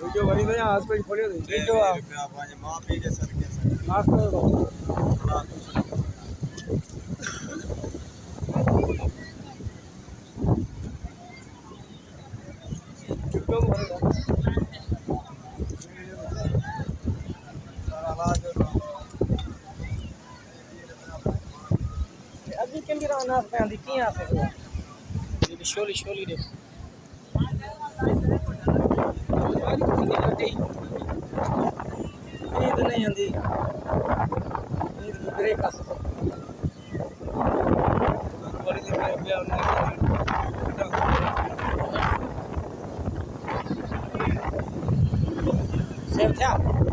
video बनी तो यहाँ हॉस्पिटल खोलियो तो वीडियो आप मां पी के सर के माफ करो अभी कैमरा ना पे आंदी की आ सकदा ये शोली शोली दे नींद नहीं आंदी नींद ब्रेक आ सकदा बड़ी देर में गया सेव था